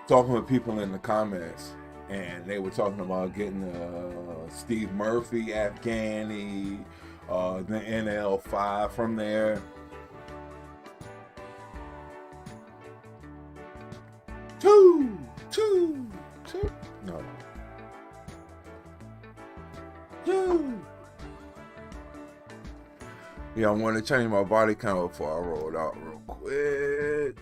talking with people in the comments, and they were talking about getting Steve Murphy, Afghani, the NL5 from there. Two. No. Two. Yeah, I want to change my body count before I roll it out real quick.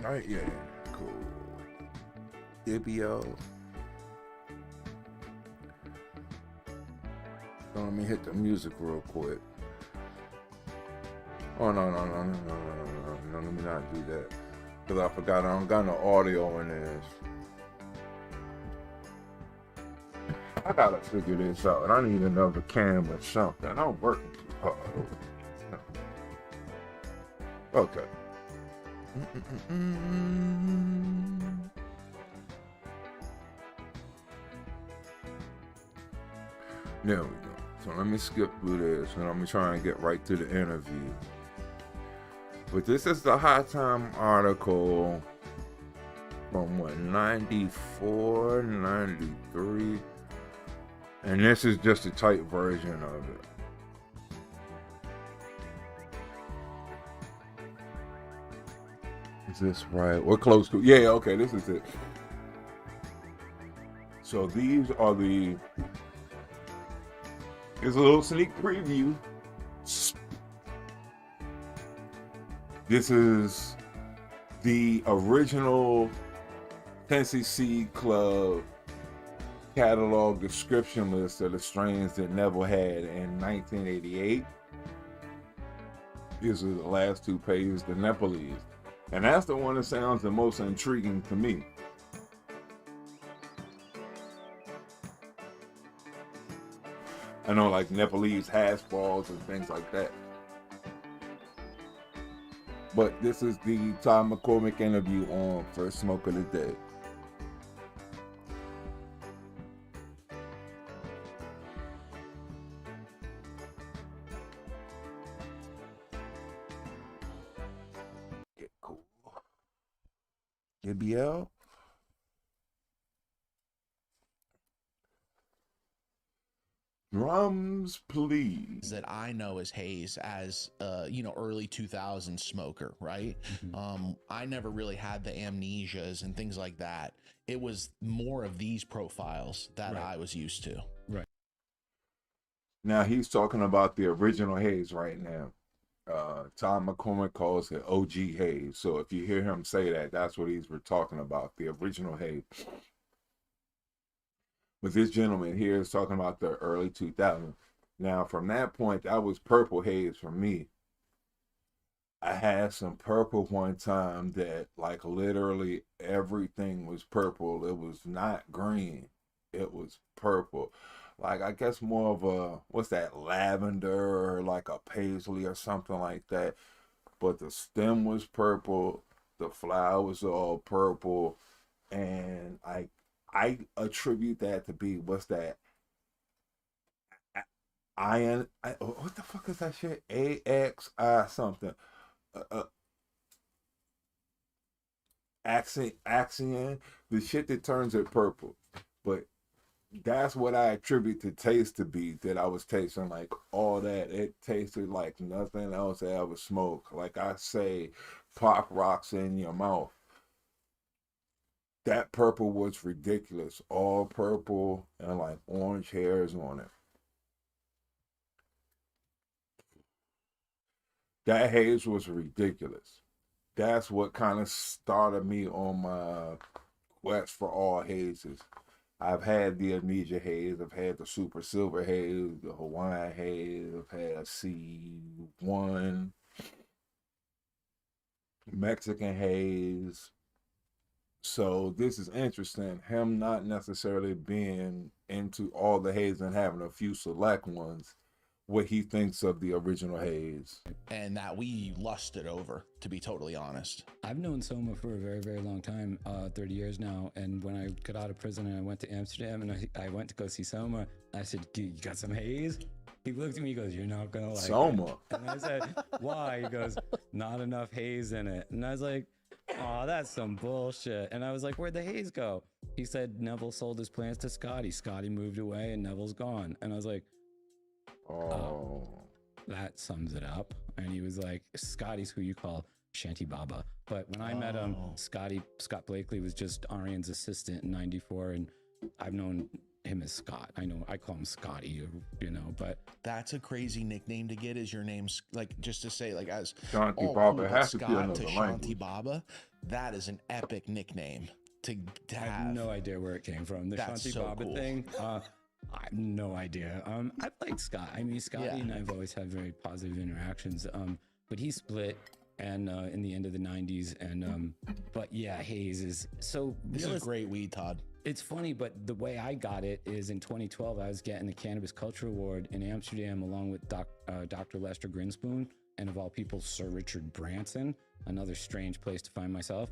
Right, yeah, cool. Ibio. So let me hit the music real quick. Oh, no, let me not do that. Because I forgot I don't got no audio in this. I gotta figure this out. I need another cam or something. I'm working too hard. Okay. There we go. So let me skip through this and I'm gonna try and get right to the interview. But this is the High Time article from what, 94, 93. And this is just a tight version of it. Is this right? We're close to, yeah, okay, this is it. So these are here's a little sneak preview. This is the original Tennessee Seed Club catalog description list of the strains that Neville had in 1988. These are the last two pages, the Nepalese. And that's the one that sounds the most intriguing to me. I know, like Nepalese hash balls and things like that. But this is the Todd McCormick interview on First Smoke of the Day. Yeah, cool. ABL. Drums, please. That I know as Haze as early 2000s smoker, right? I never really had the amnesias and things like that. It was more of these profiles that I was used to. Right. Now he's talking about the original Haze right now. Todd McCormick calls it OG Haze. So if you hear him say that, that's what he's talking about, the original Haze. But this gentleman here is talking about the early 2000s. Now, from that point, that was purple haze for me. I had some purple one time that, like, literally everything was purple. It was not green. It was purple. Like, I guess more of a, what's that, lavender or like a paisley or something like that. But the stem was purple. The flower was all purple. And I attribute that to be, what's that? What the fuck is that shit? AXI something. Axion, the shit that turns it purple. But that's what I attribute the taste to be, that I was tasting, like all that. It tasted like nothing else I ever smoked. Like I say, pop rocks in your mouth. That purple was ridiculous. All purple and like orange hairs on it. That haze was ridiculous. That's what kind of started me on my quest for all hazes. I've had the Amnesia Haze, I've had the Super Silver Haze, the Hawaiian Haze, I've had C1, Mexican Haze. So this is interesting, him not necessarily being into all the haze and having a few select ones, what he thinks of the original Haze. And that we lusted over, to be totally honest. I've known Soma for a very, very long time, 30 years now. And when I got out of prison and I went to Amsterdam and I went to go see Soma, I said, you got some Haze? He looked at me, he goes, "You're not gonna like it." Soma. And I said, "Why?" He goes, "Not enough haze in it." And I was like, "Oh, that's some bullshit." And I was like, "Where'd the haze go?" He said Neville sold his plants to Scotty. Scotty moved away and Neville's gone. And I was like, Oh. that sums it up. And he was like, Scotty's who you call Shanty Baba. But when I met him, Scott Blakely was just Arian's assistant in '94, and I've known him as Scott. I call him Scotty, you know, but That's a crazy nickname to get. Is your name's like, just to say, like, as Shanti all Baba cool, has to Scott be another to language. Shanti Baba, that is an epic nickname to I have. have no idea where it came from. The That's Shanti so Baba cool. thing, I have no idea. I like Scott. I mean, Scotty Yeah. and I've always had very positive interactions. But he split and in the end of the '90s, and but yeah, Haze is so. This is great weed, Todd. It's funny, but the way I got it is in 2012, I was getting the Cannabis Culture Award in Amsterdam along with Dr. Lester Grinspoon, and of all people, Sir Richard Branson, another strange place to find myself.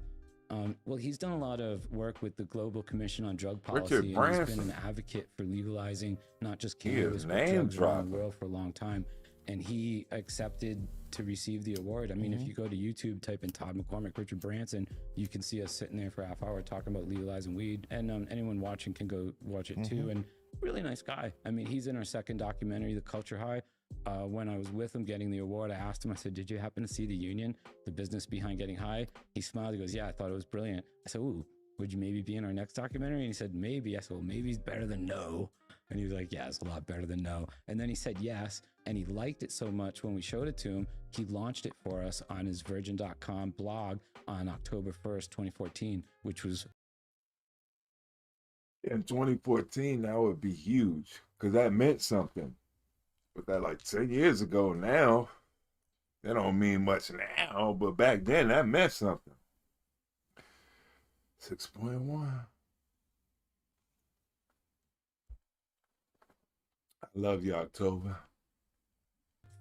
Well, he's done a lot of work with the Global Commission on Drug Policy, Richard and he's Branson. been an advocate for legalizing not just He is cannabis, but name drugs around dropping. the world for a long time. And he accepted to receive the award. I mean, if you go to YouTube, type in Todd McCormick, Richard Branson, you can see us sitting there for a half hour talking about legalizing weed. And anyone watching can go watch it too. And really nice guy. I mean, he's in our second documentary, The Culture High. When I was with him getting the award, I asked him, I said, "Did you happen to see The Union, the business behind getting high?" He smiled. He goes, "Yeah, I thought it was brilliant." I said, "Ooh, would you maybe be in our next documentary?" And he said, "Maybe." I said, "Well, maybe it's better than no." And he was like, "Yeah, it's a lot better than no." And then he said yes. And he liked it so much when we showed it to him, he launched it for us on his virgin.com blog on October 1st, 2014, which was In 2014, that would be huge because that meant something. But that like 10 years ago now, that don't mean much now. But back then, that meant something. 6.1. I love you, October.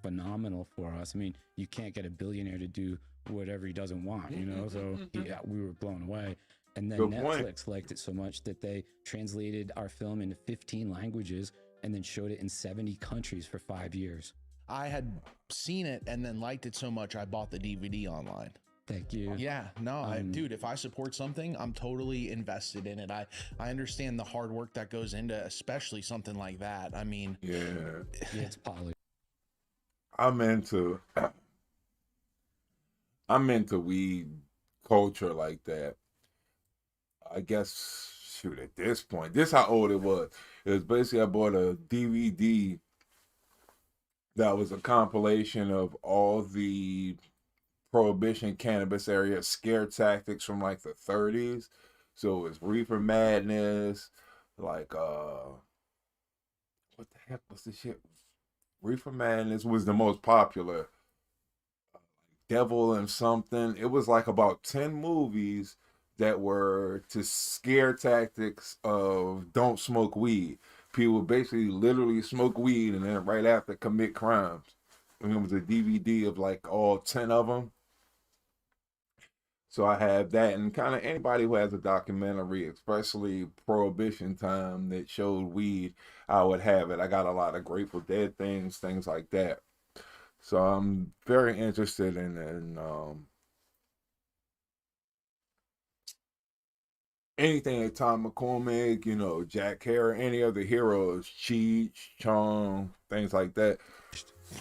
phenomenal for us. I mean, you can't get a billionaire to do whatever he doesn't want, you know? So yeah, we were blown away. And then Good point. Netflix liked it so much that they translated our film into 15 languages and then showed it in 70 countries for 5 years. I had seen it and then liked it so much, I bought the DVD online. Thank you. Yeah, no, dude, if I support something, I'm totally invested in it. I understand the hard work that goes into especially something like that. I mean, Yeah. Yeah, it's polished. I'm into weed culture like that. I guess shoot at this point. This how old it was. It was basically I bought a DVD that was a compilation of all the prohibition cannabis area scare tactics from like the 30s. So it was Reefer Madness, like what the heck was the shit? Reefer Madness was the most popular. Devil and something. It was like about 10 movies that were to scare tactics of don't smoke weed. People basically literally smoke weed and then right after commit crimes. And it was a DVD of like all 10 of them. So I have that, and kind of anybody who has a documentary, especially Prohibition time, that showed weed, I would have it. I got a lot of Grateful Dead things like that. So I'm very interested in anything that Todd McCormick, you know, Jack Hare, any other heroes, Cheech, Chong, things like that.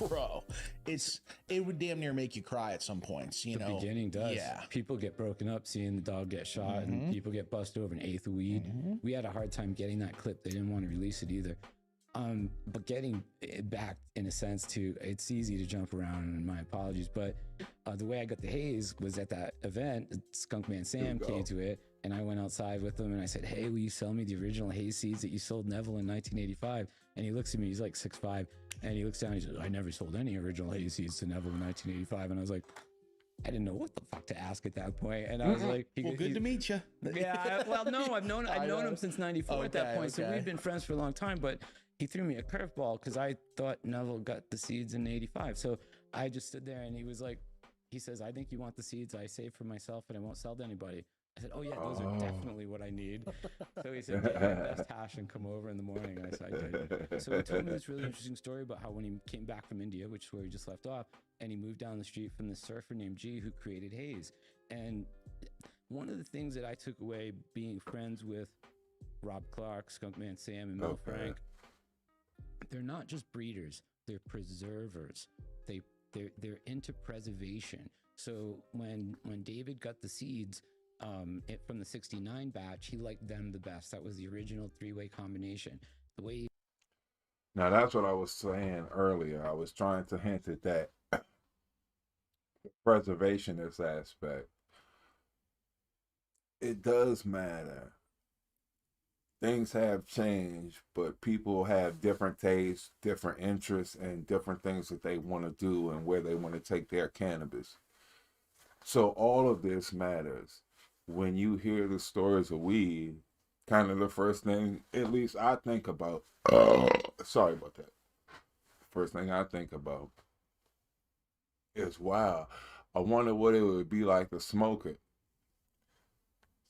bro, it would damn near make you cry at some points, you The know. beginning does. Yeah. People get broken up seeing the dog get shot, and people get busted over an eighth of weed. We had a hard time getting that clip. They didn't want to release it either. But getting it back in a sense to, it's easy to jump around, and my apologies, but the way I got the haze was at that event. Skunkman Sam came to it, and I went outside with him and I said, "Hey, will you sell me the original haze seeds that you sold Neville in 1985? And he looks at me, he's like 6'5", and he looks down and he says, "I never sold any original haze seeds to Neville in 1985. And I was like, I didn't know what the fuck to ask at that point. And I was like, Well, good to meet you. Yeah, well, no, I've known him since '94 at that point, so okay. we've been friends for a long time. But he threw me a curveball because I thought Neville got the seeds in '85. So I just stood there, and he was like, he says, "I think you want the seeds I saved for myself, and I won't sell to anybody." I I said, oh yeah, those are Oh. definitely what I need. So he said, get your best hash and come over in the morning. And I said, I did. So he told me this really interesting story about how when he came back from India, which is where he just left off, and he moved down the street from this surfer named G who created Haze. And one of the things that I took away being friends with Rob Clark, Skunkman Sam, and Mel Frank, they're not just breeders, they're preservers. They're into preservation. So when David got the seeds from the 69 batch, he liked them the best. That was the original 3-way combination. The way Now that's what I was saying earlier. I was trying to hint at that preservationist aspect. It does matter. Things have changed, but people have different tastes, different interests, and different things that they want to do and where they want to take their cannabis. So all of this matters. When you hear the stories of weed, kind of the first thing, at least I think about, sorry about that. First thing I think about is, wow, I wonder what it would be like to smoke it.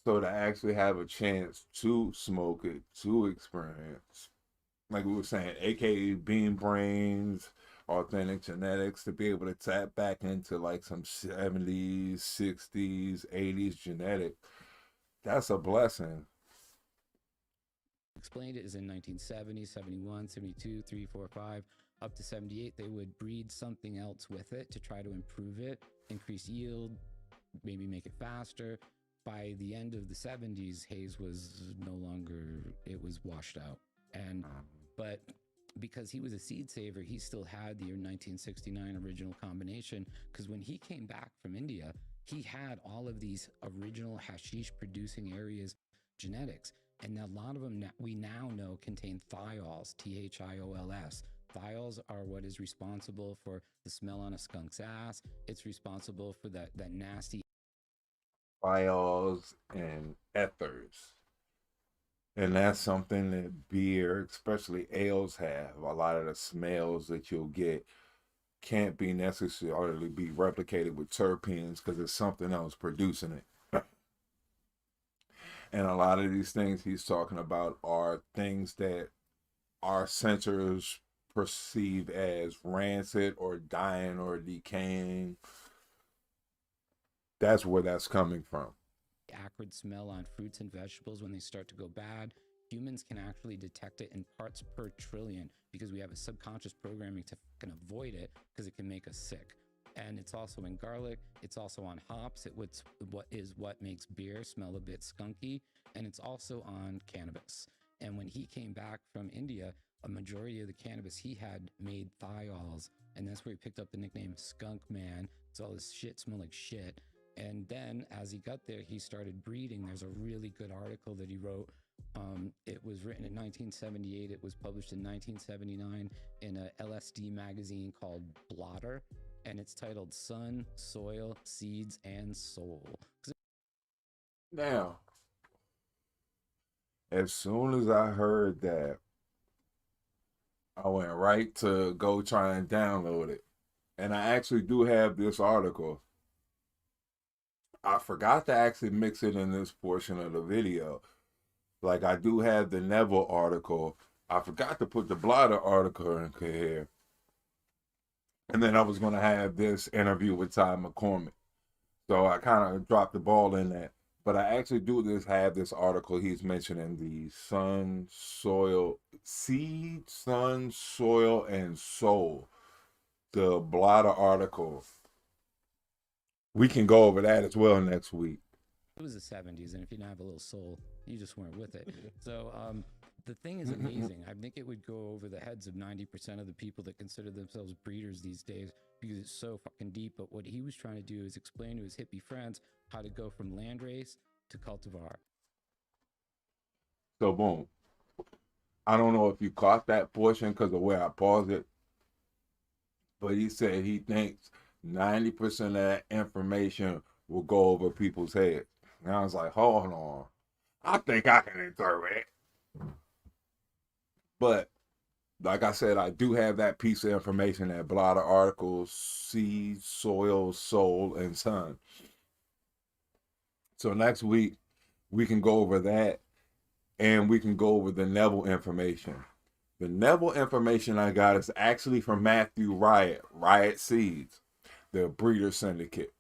So to actually have a chance to smoke it, to experience, like we were saying, aka Bean Brains, authentic genetics, to be able to tap back into like some 70s, 60s, 80s genetic, that's a blessing. explained it is in 1970, 71, 72, 3, 4, 5, up to 78, they would breed something else with it to try to improve it, increase yield, maybe make it faster. By the end of the 70s, Haze was no longer, it was washed out. And but because he was a seed saver, he still had the 1969 original combination, because when he came back from India, he had all of these original hashish producing areas genetics, and a lot of them we now know contain thiols, thiols. Thiols are what is responsible for the smell on a skunk's ass. It's responsible for that nasty Thiols and ethers. And that's something that beer, especially ales, have. A lot of the smells that you'll get can't be necessarily be replicated with terpenes because it's something else producing it. And a lot of these things he's talking about are things that our sensors perceive as rancid or dying or decaying. That's where that's coming from. acrid smell on fruits and vegetables when they start to go bad. Humans can actually detect it in parts per trillion because we have a subconscious programming to fucking avoid it because it can make us sick. And it's also in garlic. It's also on hops. What makes beer smell a bit skunky. And it's also on cannabis. And when he came back from India, a majority of the cannabis he had made thiols. And that's where he picked up the nickname Skunk Man. So all this shit smelled like shit. And then as he got there, he started breeding. There's a really good article that he wrote. It was written in 1978. It was published in 1979 in a LSD magazine called Blotter. And it's titled Sun, Soil, Seeds, and Soul. Now, as soon as I heard that, I went right to go try and download it. And I actually do have this article. I forgot to actually mix it in this portion of the video. Like, I do have the Neville article. I forgot to put the Blotter article in here. And then I was going to have this interview with Todd McCormick. So I kind of dropped the ball in that. But I actually have this article he's mentioning the sun, soil, seed, sun, soil, and soul. The Blotter article. We can go over that as well next week. It was the 70s, and if you didn't have a little soul, you just weren't with it. So the thing is amazing. I think it would go over the heads of 90% of the people that consider themselves breeders these days because it's so fucking deep. But what he was trying to do is explain to his hippie friends how to go from landrace to cultivar. So boom. I don't know if you caught that portion because of where I paused it, but he said he thinks 90% of that information will go over people's heads. And I was like, hold on. I think I can interpret it. But like I said, I do have that piece of information, that Blotter article, seed, soil, soul, and sun. So next week we can go over that, and we can go over the Neville information. The Neville information I got is actually from Matthew Riot Seeds, the breeder syndicate.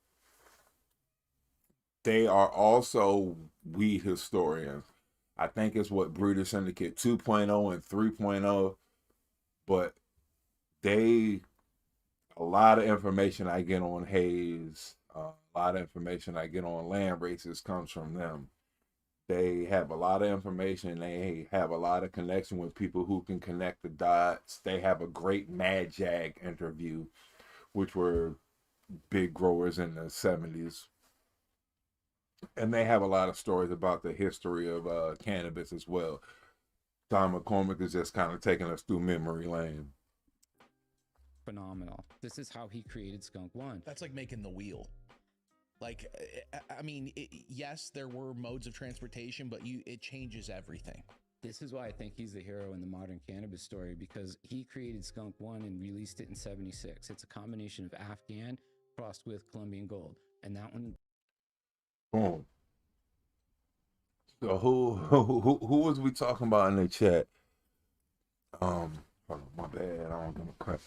They are also weed historians. I think it's what Breeder Syndicate 2.0 and 3.0, but they, a lot of information I get on Haze, a lot of information I get on land races comes from them. They have a lot of information. They have a lot of connection with people who can connect the dots. They have a great Mad Jag interview, which were big growers in the 70s. And they have a lot of stories about the history of cannabis as well. Todd McCormick is just kind of taking us through memory lane. Phenomenal. This is how he created Skunk One. That's like making the wheel. Like, I mean, yes, there were modes of transportation, but it changes everything. This is why I think he's the hero in the modern cannabis story, because he created Skunk One and released it in '76. It's a combination of Afghan crossed with Colombian Gold, and that one. Boom. So who was we talking about in the chat? Hold on, my bad. I don't give a crap.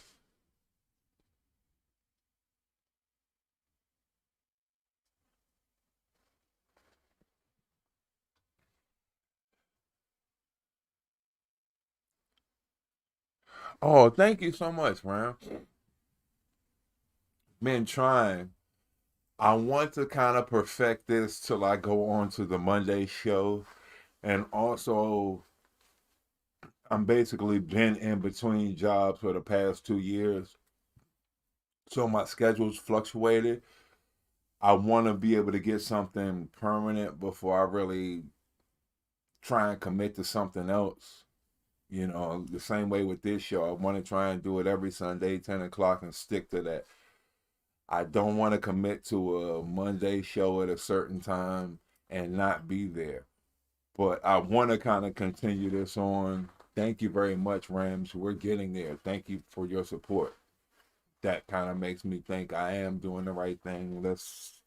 Oh, thank you so much, man. Been trying. I want to kind of perfect this till I go on to the Monday show. And also, I'm basically been in between jobs for the past 2 years. So my schedule's fluctuated. I want to be able to get something permanent before I really try and commit to something else. You know, the same way with this show. I want to try and do it every Sunday, 10 o'clock, and stick to that. I don't want to commit to a Monday show at a certain time and not be there. But I want to kind of continue this on. Thank you very much, Rams. We're getting there. Thank you for your support. That kind of makes me think I am doing the right thing. Let's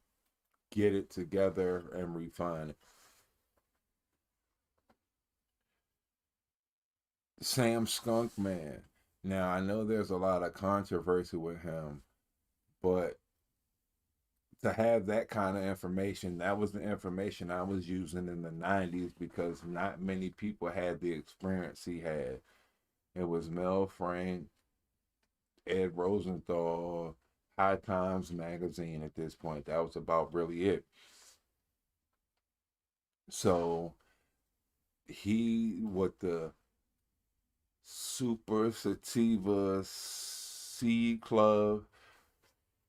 get it together and refine it. Sam Skunk Man. Now, I know there's a lot of controversy with him, but to have that kind of information, that was the information I was using in the 90s, because not many people had the experience he had. It was Mel Frank, Ed Rosenthal, High Times magazine at this point. That was about really it. So he, with the Super Sativa Seed Club,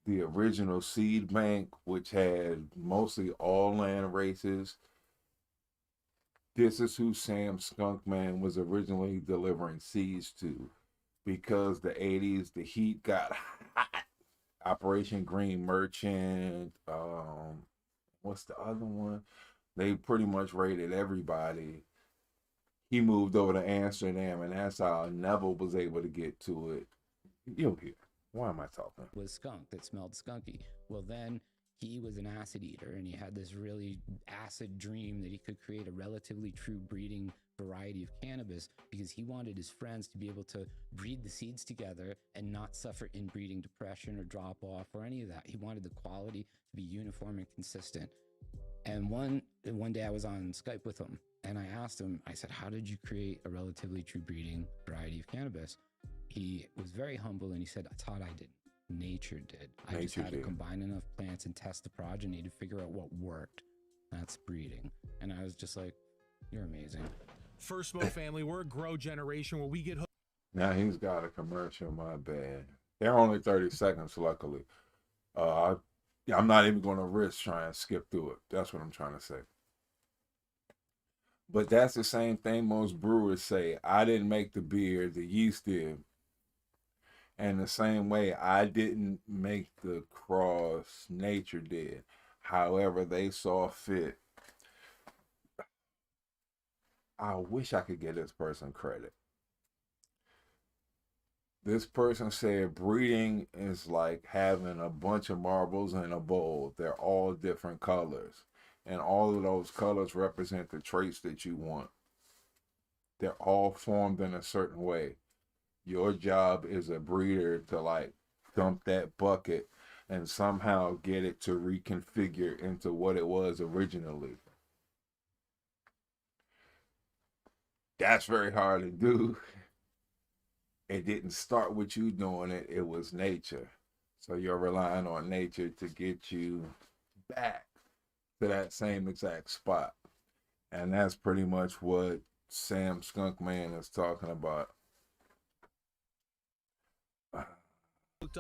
the original seed bank, which had mostly all land races. This is who Sam Skunkman was originally delivering seeds to, because the 80s, the heat got hot. Operation Green Merchant, what's the other one? They pretty much raided everybody. He moved over to Amsterdam, and that's how Neville was able to get to it. You'll hear. Why am I talking? Was skunk that smelled skunky. Well, then he was an acid eater, and he had this really acid dream that he could create a relatively true breeding variety of cannabis, because he wanted his friends to be able to breed the seeds together and not suffer inbreeding depression or drop off or any of that. He wanted the quality to be uniform and consistent. And one day I was on Skype with him, and I asked him, I said, how did you create a relatively true breeding variety of cannabis? He was very humble, and he said, Todd, I didn't. Nature did. I just had to combine enough plants and test the progeny to figure out what worked. That's breeding. And I was just like, you're amazing. First Smoke family, we're a grow generation where we get hooked. Now he's got a commercial, my bad. They're only 30 seconds, luckily. I'm not even going to risk trying to skip through it. That's what I'm trying to say. But that's the same thing most brewers say. I didn't make the beer, the yeast did. And the same way, I didn't make the cross, nature did. However, they saw fit. I wish I could give this person credit. This person said breeding is like having a bunch of marbles in a bowl. They're all different colors. and all of those colors represent the traits that you want. They're all formed in a certain way. Your job as a breeder to like dump that bucket and somehow get it to reconfigure into what it was originally. That's very hard to do. It didn't start with you doing it, it was nature. So you're relying on nature to get you back to that same exact spot. And that's pretty much what Sam Skunkman is talking about.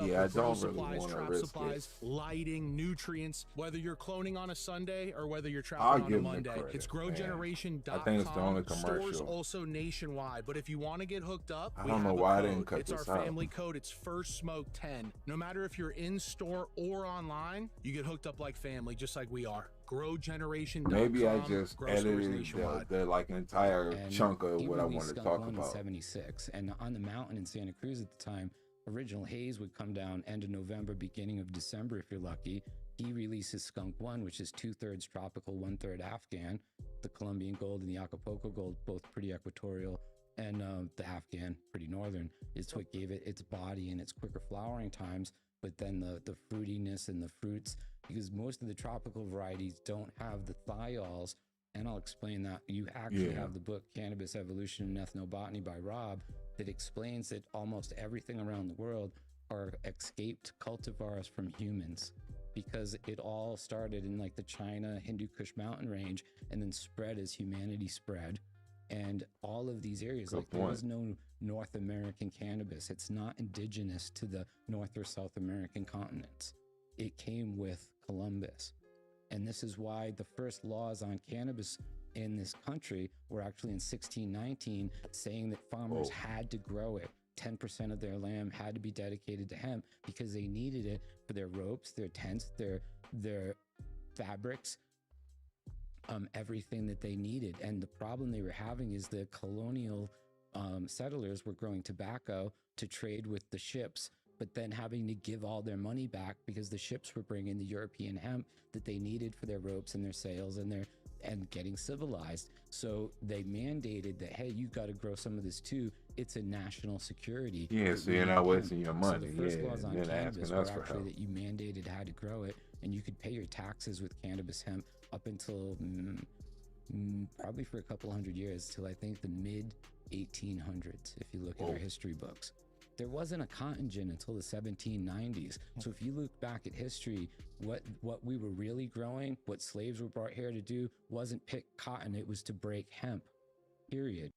Yeah, I don't really want to risk it. Lighting, nutrients, whether you're cloning on a Sunday or whether you're I'll trapping on give a him the Monday. credit, It's man. growgeneration.com. I think it's the only Stores commercial. also nationwide. But if you want to get hooked up, I we don't know have a why I code. didn't cut It's this our out. family code. It's First Smoke 10. No matter if you're in store or online, you get hooked up like family, just like we are. Growgeneration.com. Maybe I just grow stores edited nationwide. the like entire And chunk of he what I released wanted to Skunk talk One in about. 76, and on the mountain in Santa Cruz at the time, original Haze would come down end of November, beginning of December if you're lucky. He releases Skunk One, which is 2/3 tropical, 1/3 Afghan. The Colombian gold and the Acapulco gold, both pretty equatorial, and the Afghan pretty northern. It's what gave it its body and its quicker flowering times, but then the fruitiness and the fruits, because most of the tropical varieties don't have the thiols. And I'll explain that. You actually have the book Cannabis Evolution and Ethnobotany by Rob that explains that almost everything around the world are escaped cultivars from humans, because it all started in like the China Hindu Kush mountain range and then spread as humanity spread. And all of these areas, Good like there point. is no North American cannabis. It's not indigenous to the North or South American continents. It came with Columbus. And this is why the first laws on cannabis in this country were actually in 1619, saying that farmers had to grow it. 10% of their land had to be dedicated to hemp because they needed it for their ropes, their tents, their fabrics, everything that they needed. And the problem they were having is the colonial settlers were growing tobacco to trade with the ships, but then having to give all their money back because the ships were bringing the European hemp that they needed for their ropes and their sails and getting civilized. So they mandated that, hey, you got to grow some of this too. It's a national security. Yeah, that so we you're need not hemp. wasting your money. So the first Yeah, laws on and then cannabis asking were us for actually help. that you mandated how to grow it, and you could pay your taxes with cannabis hemp up until probably for a couple hundred years, till I think the mid 1800s, if you look at our history books. There wasn't a cotton gin until the 1790s. So if you look back at history, what we were really growing, what slaves were brought here to do, wasn't pick cotton, it was to break hemp, period.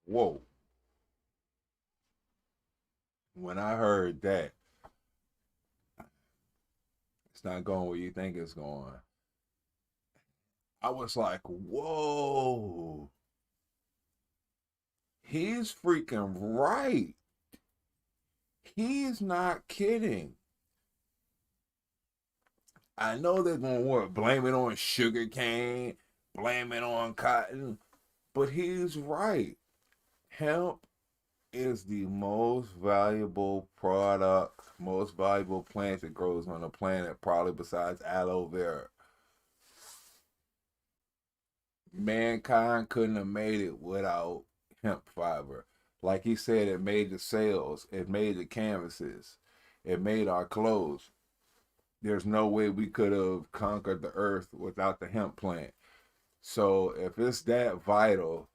Whoa. When I heard that, it's not going where you think it's going. I was like, whoa. He's freaking right. He's not kidding. I know they're going to blame it on sugar cane, blame it on cotton, but he's right. Hemp is the most valuable product, most valuable plant that grows on the planet, probably besides aloe vera. Mankind couldn't have made it without hemp fiber. Like he said, it made the sails, it made the canvases, it made our clothes. There's no way we could have conquered the earth without the hemp plant. So if it's that vital,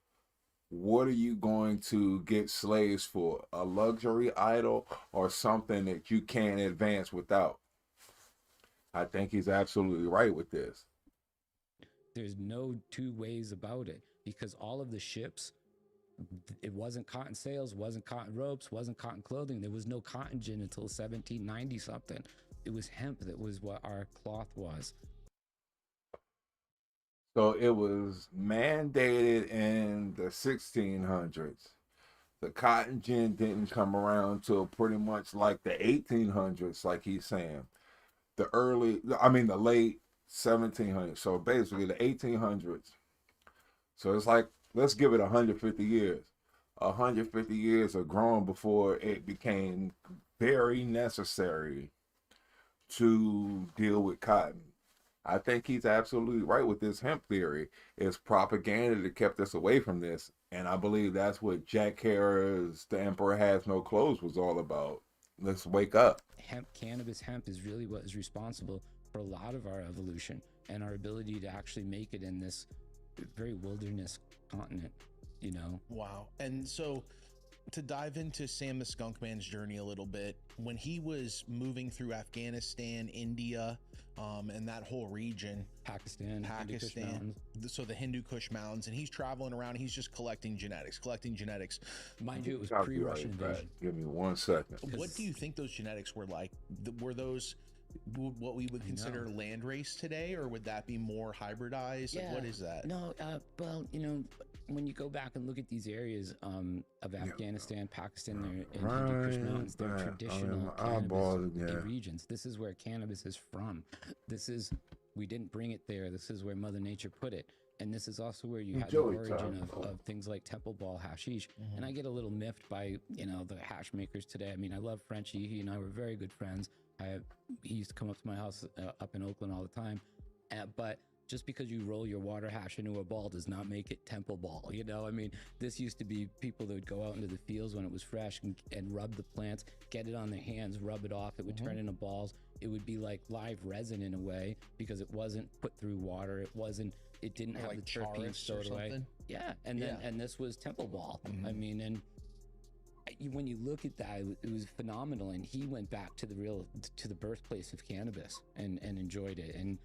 what are you going to get slaves for? A luxury idol or something that you can't advance without? I think he's absolutely right with this. There's no two ways about it, because all of the ships, it wasn't cotton sails, wasn't cotton ropes, wasn't cotton clothing. There was no cotton gin until 1790 something. It was hemp that was what our cloth was. So it was mandated in the 1600s. The cotton gin didn't come around till pretty much like the 1800s, like he's saying. The late 1700s. So basically the 1800s. So it's like, let's give it 150 years. 150 years of growing before it became very necessary to deal with cotton. I think he's absolutely right with this hemp theory. It's propaganda that kept us away from this. And I believe that's what Jack Harris, The Emperor Has No Clothes was all about. Let's wake up. Cannabis hemp is really what is responsible for a lot of our evolution and our ability to actually make it in this very wilderness continent, you know? Wow. And so to dive into Sam the Skunk Man's journey a little bit, when he was moving through Afghanistan, India, and that whole region, Pakistan, Hindu Kush Mountains. so the Hindu Kush Mountains, and he's traveling around, he's just collecting genetics. Mind you, it was I'll be pre-Russian right back. invasion. Give me 1 second. What do you think those genetics were like? Were those what we would consider landrace today, or would that be more hybridized? Like, what is that? No, well, you know, when you go back and look at these areas of Afghanistan, Pakistan, they're in Hindu Kush Mountains, they're traditional cannabis regions. This is where cannabis is from. We didn't bring it there. This is where Mother Nature put it. And this is also where you had the origin of things like temple ball hashish. And I get a little miffed by, you know, the hash makers today. I mean, I love Frenchie. He and I were very good friends. He used to come up to my house up in Oakland all the time. But just because you roll your water hash into a ball does not make it temple ball. You know, I mean, this used to be people that would go out into the fields when it was fresh and rub the plants, get it on their hands, rub it off. It would turn into balls. It would be like live resin in a way because it wasn't put through water. It didn't have like the terpenes stowed away. Yeah. And then, and this was temple ball. I mean, and when you look at that, it was phenomenal. And he went back to the birthplace of cannabis and enjoyed it. And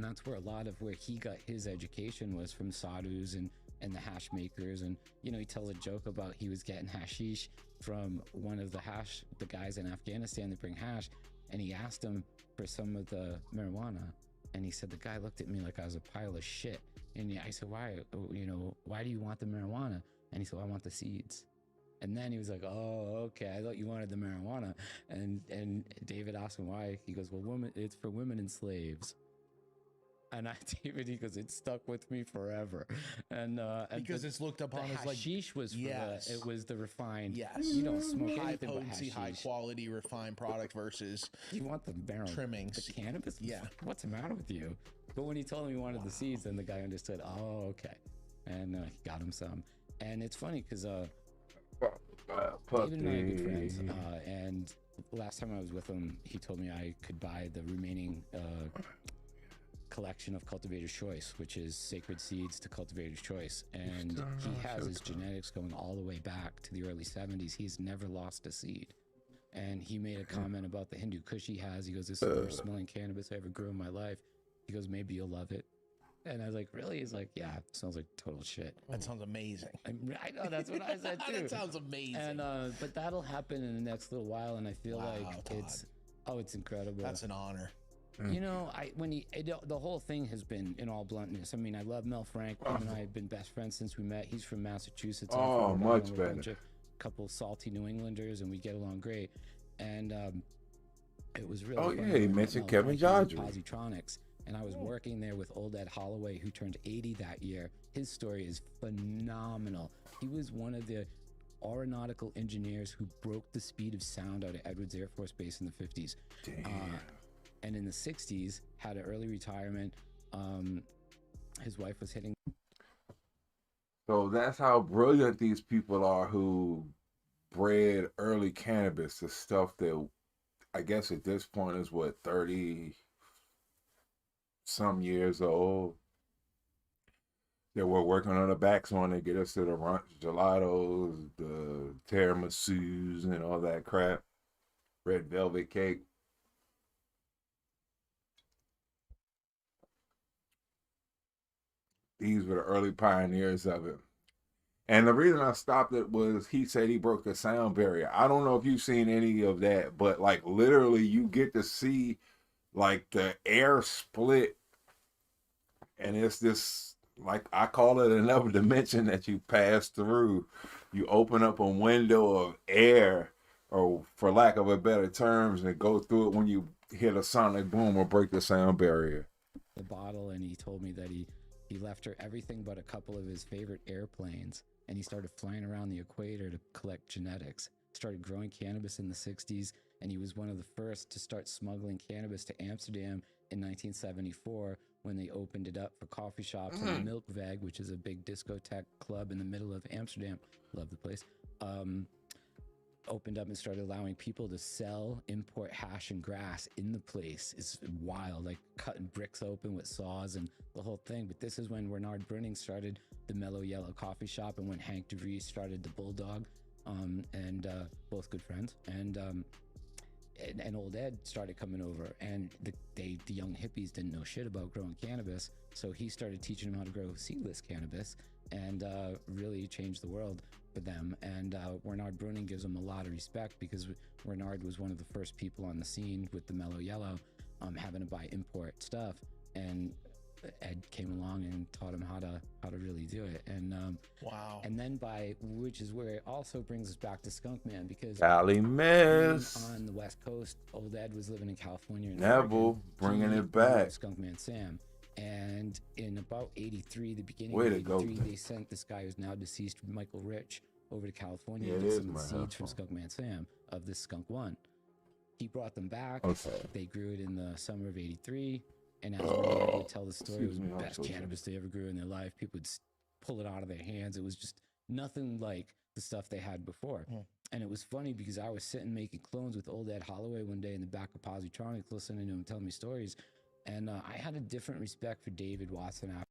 that's where a lot of where he got his education was from sadhus and the hash makers. And, you know, he tells a joke about he was getting hashish from one of the guys in Afghanistan that bring hash. And he asked him for some of the marijuana. And he said, the guy looked at me like I was a pile of shit. And I said, why do you want the marijuana? And he said, well, I want the seeds. And then he was like, oh, okay, I thought you wanted the marijuana. And David asked him why. He goes, well, it's for women and slaves. And he goes, it stuck with me forever. And because it's looked upon as like hashish was it was the refined. Yes, you don't smoke high anything potency, but high quality refined product versus you want the barrel trimmings, the cannabis. Yeah, what's the matter with you? But when he told him he wanted the seeds, then the guy understood. Oh, okay, and he got him some. And it's funny because David and I are good friends. And last time I was with him, he told me I could buy the remaining collection of Cultivator's Choice, which is sacred seeds to Cultivator's Choice. And he has his genetics going all the way back to the early 70s. He's never lost a seed. And he made a comment about the Hindu Kush he has. He goes, this is the worst smelling cannabis I ever grew in my life. He goes, maybe you'll love it. And I was like, really? He's like, yeah, it smells like total shit. That sounds amazing. I know, that's what I said too. That sounds amazing. And but that'll happen in the next little while, and I feel like Todd. it's incredible. That's an honor. You know, the whole thing has been, in all bluntness, I mean, I love Mel Frank. Him and I have been best friends since we met. He's from Massachusetts. Oh, much better. A couple salty New Englanders, and we get along great. And it was really fun. Yeah, he mentioned Kevin Jodger. Positronics. And I was working there with old Ed Holloway, who turned 80 that year. His story is phenomenal. He was one of the aeronautical engineers who broke the speed of sound out of Edwards Air Force Base in the 50s. And in the 60s, had an early retirement. His wife was hitting. So that's how brilliant these people are who bred early cannabis, the stuff that I guess at this point is 30 some years old. They were working on the backs on to get us to the ranch gelatos, the tiramisus, and all that crap. Red velvet cake. These were the early pioneers of it. And the reason I stopped it was he said he broke the sound barrier. I don't know if you've seen any of that, but like literally you get to see like the air split. And it's this, like I call it another dimension that you pass through. You open up a window of air, or for lack of a better terms, and go through it when you hit a sonic boom or break the sound barrier. The bottle, and he told me that he left her everything but a couple of his favorite airplanes, and he started flying around the equator to collect genetics. Started growing cannabis in the 60s, and he was one of the first to start smuggling cannabis to Amsterdam in 1974 when they opened it up for coffee shops and the Milkveg, which is a big discotheque club in the middle of Amsterdam. Love the place. Opened up and started allowing people to sell, import hash and grass in the place. It's wild, like cutting bricks open with saws and the whole thing. But this is when Bernard Brunning started the Mellow Yellow coffee shop, and when Hank DeVries started the Bulldog, and both good friends. And Old Ed started coming over, and the young hippies didn't know shit about growing cannabis, so he started teaching them how to grow seedless cannabis, and really changed the world for them. And Bernard Brunning gives him a lot of respect, because Bernard was one of the first people on the scene with the Mellow Yellow, having to buy import stuff, and Ed came along and taught him how to really do it. And wow. And then which is where it also brings us back to Skunkman, because Cali Miss on the West Coast, Old Ed was living in California. And Neville bringing it back. Skunkman Sam. And in about 83, the beginning Way of to 83, go. they sent this guy who's now deceased, Michael Rich, over to California Yeah, to it get is some of the my seeds from headphone. Skunkman Sam of this Skunk One. He brought them back. Okay. They grew it in the summer of 83. And as Ed would tell the story, it was Excuse me, the I'm best so sorry. cannabis they ever grew in their life. People would pull it out of their hands. It was just nothing like the stuff they had before. And it was funny because I was sitting making clones with Old Ed Holloway one day in the back of Positronics, listening to him tell me stories. And I had a different respect for David Watson after.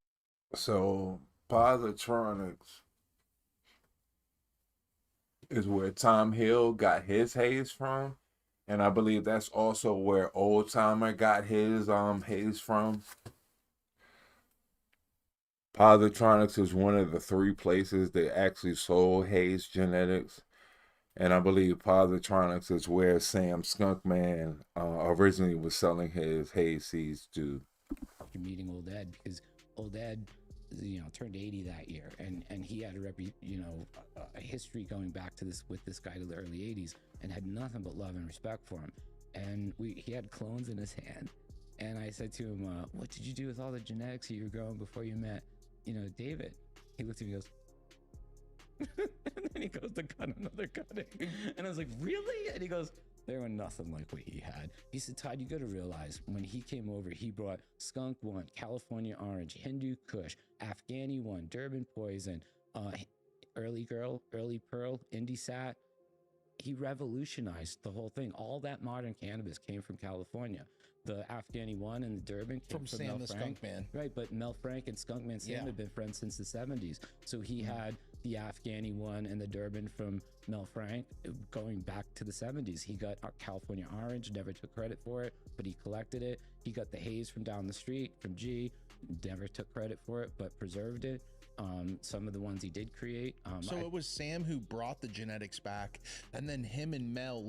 So Positronics is where Tom Hill got his haze from, and I believe that's also where Old Timer got his haze from. Positronics is one of the 3 places that actually sold haze genetics, and I believe Positronics is where Sam Skunkman originally was selling his haze seeds to. After meeting Old Ed, because Old Ed, turned 80 that year, and he had a history going back to this with this guy to the early 80s, and had nothing but love and respect for him. And he had clones in his hand, and I said to him, "What did you do with all the genetics you were growing before you met, David?" He looked at me and goes, and then he goes to cut another cutting, and I was like, "Really?" And he goes, "They were nothing like what he had." He said, "Todd, you got to realize, when he came over, he brought Skunk One, California Orange, Hindu Kush, Afghani One, Durban Poison, Early Girl, Early Pearl, Indie Sat." He revolutionized the whole thing. All that modern cannabis came from California. The Afghani One and the Durban came From from Sam Mel the Frank. Skunk Man. Right, but Mel Frank and Skunkman Sam Yeah. had been friends since the 70s. So he had the Afghani One and the Durban from Mel Frank going back to the 70s. He got California Orange, never took credit for it, but he collected it. He got the Haze from down the street, from G, never took credit for it, but preserved it. Some of the ones he did create. So it was Sam who brought the genetics back, and then him and Mel